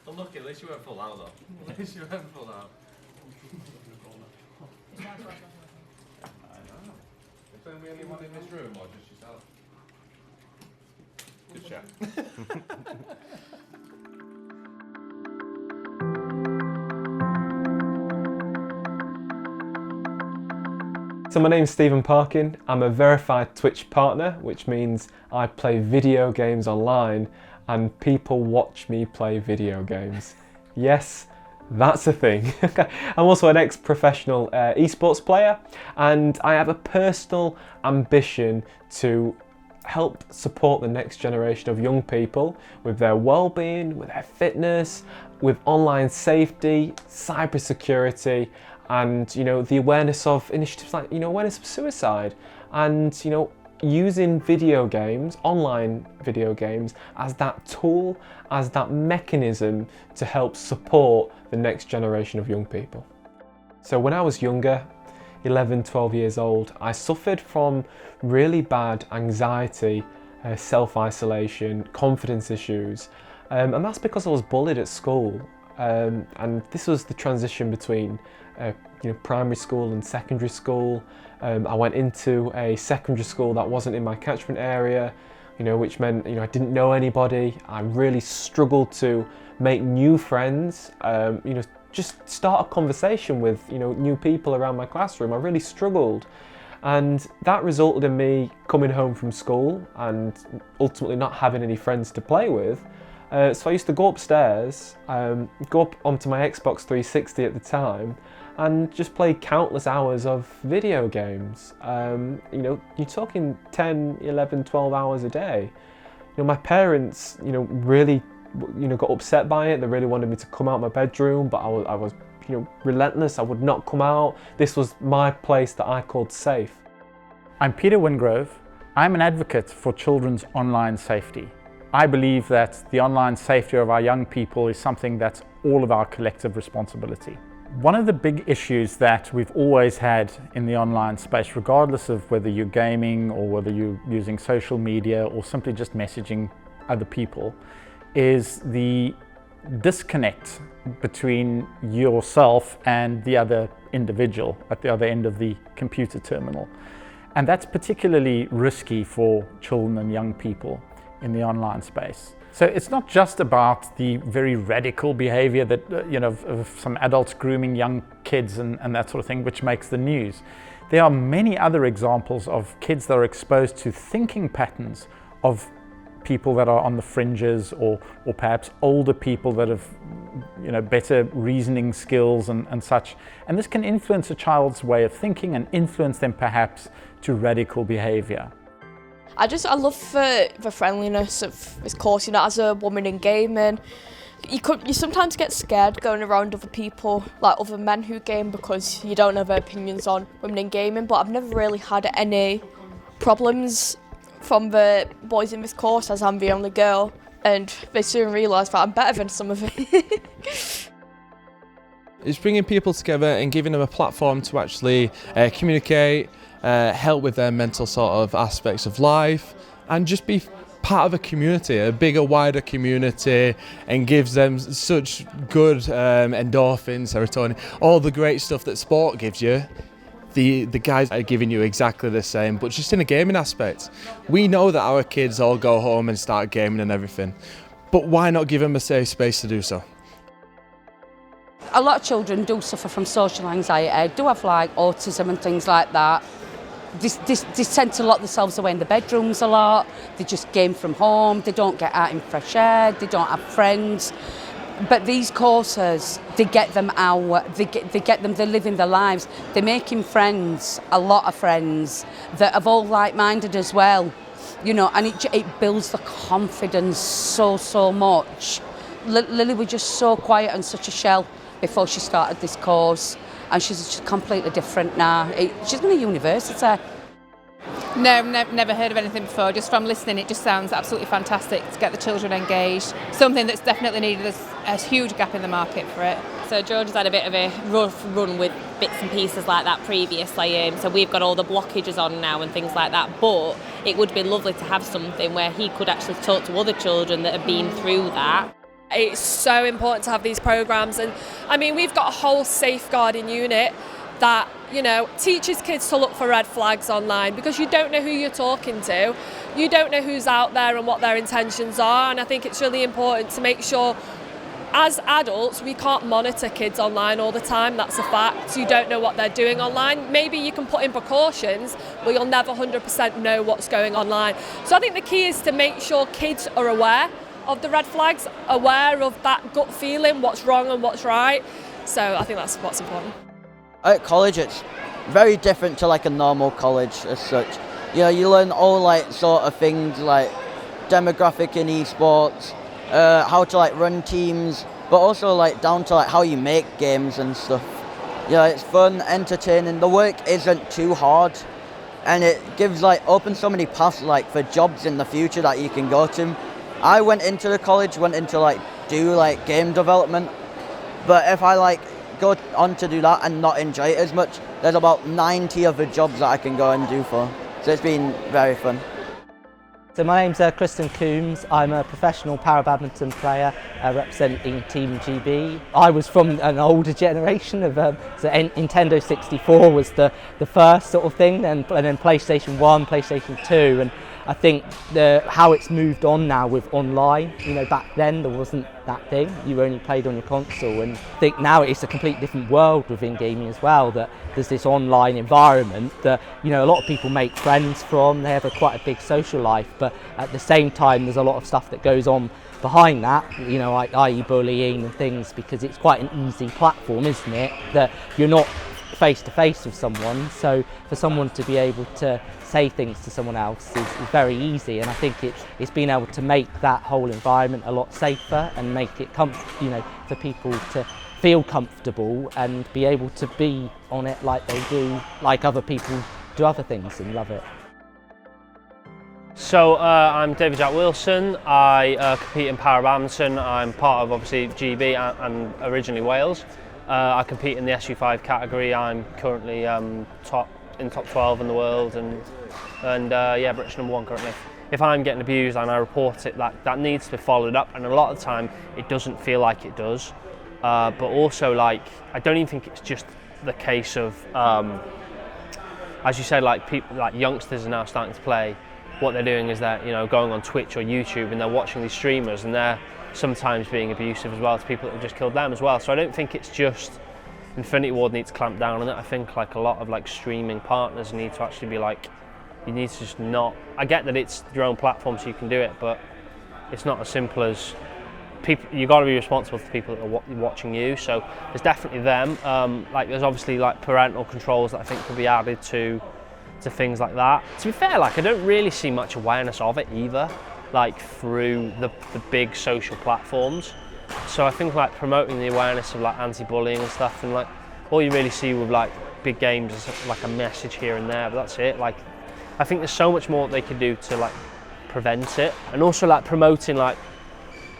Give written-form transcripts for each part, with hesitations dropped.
Unlucky, at least you weren't full out though. At least you weren't full out. I know. Is there anyone in this room or just yourself? Good chat. So my name's Stephen Parkin. I'm a verified Twitch partner, which means I play video games online and people watch me play video games. Yes, that's a thing. I'm also an ex-professional esports player, and I have a personal ambition to help support the next generation of young people with their well-being, with their fitness, with online safety, cybersecurity, and the awareness of initiatives like awareness of suicide, and using video games, online video games, as that tool, as that mechanism to help support the next generation of young people. So when I was younger, 11, 12 years old, I suffered from really bad anxiety, self-isolation, confidence issues, and that's because I was bullied at school. And this was the transition between primary school and secondary school. I went into a secondary school that wasn't in my catchment area, which meant I didn't know anybody. I really struggled to make new friends, just start a conversation with new people around my classroom. I really struggled, and that resulted in me coming home from school and ultimately not having any friends to play with. So I used to go upstairs, go up onto my Xbox 360 at the time, and just play countless hours of video games. You're talking 10, 11, 12 hours a day. My parents, really, got upset by it. They really wanted me to come out of my bedroom, but I was, relentless. I would not come out. This was my place that I called safe. I'm Peter Wingrove. I'm an advocate for children's online safety. I believe that the online safety of our young people is something that's all of our collective responsibility. One of the big issues that we've always had in the online space, regardless of whether you're gaming or whether you're using social media or simply just messaging other people, is the disconnect between yourself and the other individual at the other end of the computer terminal. And that's particularly risky for children and young people in the online space. So it's not just about the very radical behavior that, of some adults grooming young kids and that sort of thing, which makes the news. There are many other examples of kids that are exposed to thinking patterns of people that are on the fringes, or perhaps older people that have, better reasoning skills and such. And this can influence a child's way of thinking and influence them perhaps to radical behavior. I love the friendliness of this course. As a woman in gaming, you sometimes get scared going around other people, like other men who game, because you don't know their opinions on women in gaming. But I've never really had any problems from the boys in this course, as I'm the only girl, and they soon realise that I'm better than some of them. It's bringing people together and giving them a platform to actually communicate, help with their mental sort of aspects of life, and just be part of a community, a bigger, wider community, and gives them such good endorphins, serotonin, all the great stuff that sport gives you. The guys are giving you exactly the same, but just in a gaming aspect. We know that our kids all go home and start gaming and everything, but why not give them a safe space to do so? A lot of children do suffer from social anxiety, do have autism and things like that. They tend to lock themselves away in the bedrooms a lot. They just game from home. They don't get out in fresh air. They don't have friends. But these courses, they get them out. They get them. They're living their lives. They're making friends, a lot of friends that are all like-minded as well. And it builds the confidence so much. Lily was just so quiet and such a shell before she started this course. And she's just completely different now. She's going to university. No, never heard of anything before. Just from listening, it just sounds absolutely fantastic to get the children engaged. Something that's definitely needed. There's a huge gap in the market for it. So George has had a bit of a rough run with bits and pieces like that previously. So we've got all the blockages on now and things like that. But it would be lovely to have something where he could actually talk to other children that have been through that. It's so important to have these programmes, and I mean, we've got a whole safeguarding unit that, you know, teaches kids to look for red flags online, because you don't know who you're talking to, you don't know who's out there and what their intentions are, and I think it's really important to make sure as adults we can't monitor kids online all the time. That's a fact. You don't know what they're doing online. Maybe you can put in precautions, but you'll never 100% know what's going online. So I think the key is to make sure kids are aware of the red flags, aware of that gut feeling, what's wrong and what's right. So I think that's what's important. At college, it's very different to like a normal college as such. You know, you learn all like sort of things like demographic in esports, how to like run teams, but also like down to like how you make games and stuff. You know, it's fun, entertaining. The work isn't too hard, and it gives like opens so many paths like for jobs in the future that you can go to. I went into the college, went into like do like game development, but if I like go on to do that and not enjoy it as much, there's about 90 other jobs that I can go and do for. So it's been very fun. So my name's Kristen Coombs. I'm a professional para badminton player representing Team GB. I was from an older generation of so Nintendo 64 was the first sort of thing, and then PlayStation 1, PlayStation 2, and I think how it's moved on now with online. You know, back then there wasn't that thing. You only played on your console, and I think now it's a completely different world within gaming as well. That there's this online environment that, you know, a lot of people make friends from. They have quite a big social life, but at the same time there's a lot of stuff that goes on behind that, you know, like i.e. bullying and things, because it's quite an easy platform, isn't it? That you're not face to face with someone, so for someone to be able to say things to someone else is very easy, and I think it's been able to make that whole environment a lot safer and make it you know, for people to feel comfortable and be able to be on it like they do, like other people do other things and love it. So I'm David Jack Wilson. I compete in para badminton. I'm part of obviously GB and originally Wales. I compete in the SU5 category. I'm currently top 12 in the world, and yeah, British #1 currently. If I'm getting abused and I report it, that needs to be followed up, and a lot of the time it doesn't feel like it does. But also, like, I don't even think it's just the case of, as you said, like people, like youngsters are now starting to play. What they're doing is they're, you know, going on Twitch or YouTube and they're watching these streamers, and they're sometimes being abusive as well to people that have just killed them as well. So I don't think it's just Infinity Ward needs to clamp down on it. I think like a lot of like streaming partners need to actually be like, you need to just not. I get that it's your own platform so you can do it, but it's not as simple as people. You got to be responsible for the people that are watching you. So there's definitely them. Like there's obviously like parental controls that I think could be added to things like that. To be fair, like I don't really see much awareness of it either, like through the big social platforms. So I think like promoting the awareness of like anti-bullying and stuff, and like all you really see with like big games is like a message here and there, but that's it. Like I think there's so much more that they could do to like prevent it, and also like promoting like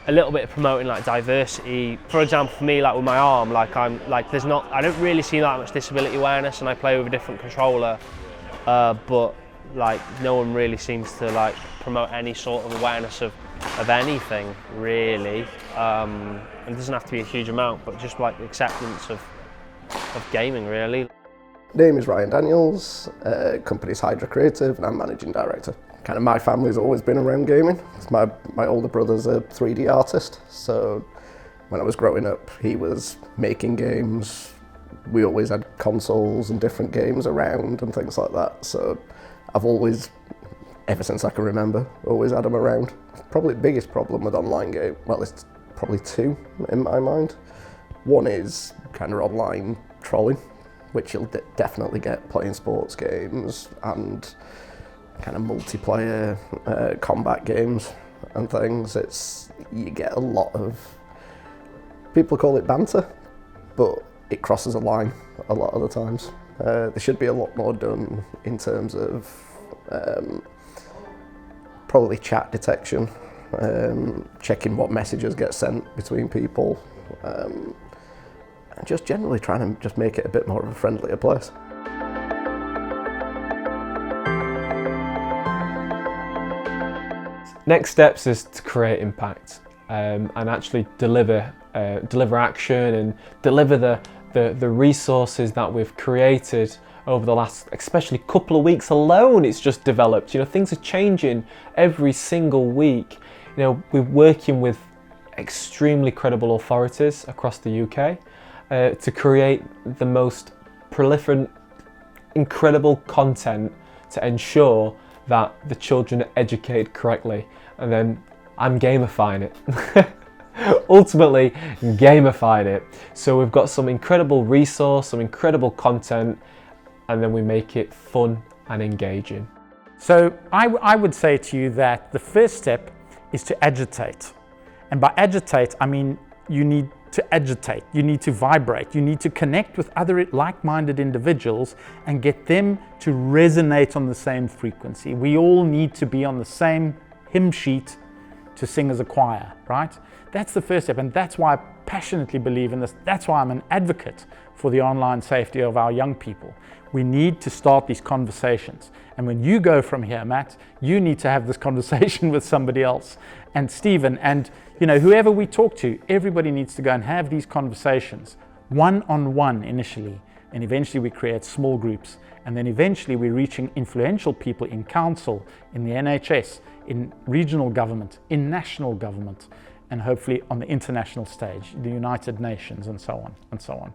a little bit of promoting like diversity. For example, for me, like with my arm, like I don't really see that much disability awareness, and I play with a different controller, but like no one really seems to like promote any sort of awareness of anything really. And it doesn't have to be a huge amount, but just like the acceptance of gaming really. Name is Ryan Daniels, company's Hydra Creative, and I'm managing director. Kind of my family's always been around gaming. My older brother's a 3D artist, so when I was growing up he was making games. We always had consoles and different games around and things like that, so I've always, ever since I can remember, always had them around. Probably the biggest problem with online game, well, it's probably two in my mind. One is kind of online trolling, which you'll definitely get playing sports games and kind of multiplayer combat games and things. You get a lot of, people call it banter, but it crosses a line a lot of the times. There should be a lot more done in terms of probably chat detection, checking what messages get sent between people, and just generally trying to just make it a bit more of a friendlier place. Next steps is to create impact. and actually deliver action and deliver the resources that we've created over the last, especially couple of weeks alone. It's just developed. Things are changing every single week. We're working with extremely credible authorities across the UK to create the most proliferant, incredible content to ensure that the children are educated correctly. And then I'm gamifying it. Ultimately, gamifying it. So we've got some incredible resource, some incredible content, and then we make it fun and engaging. So I would say to you that the first step is to agitate. And by agitate, I mean you need to agitate, you need to vibrate, you need to connect with other like-minded individuals and get them to resonate on the same frequency. We all need to be on the same hymn sheet to sing as a choir, right? That's the first step, and that's why I passionately believe in this. That's why I'm an advocate for the online safety of our young people. We need to start these conversations. And when you go from here, Matt, you need to have this conversation with somebody else. And Stephen, and whoever we talk to, everybody needs to go and have these conversations, one-on-one initially, and eventually we create small groups. And then eventually we're reaching influential people in council, in the NHS, in regional government, in national government, and hopefully on the international stage, the United Nations, and so on and so on.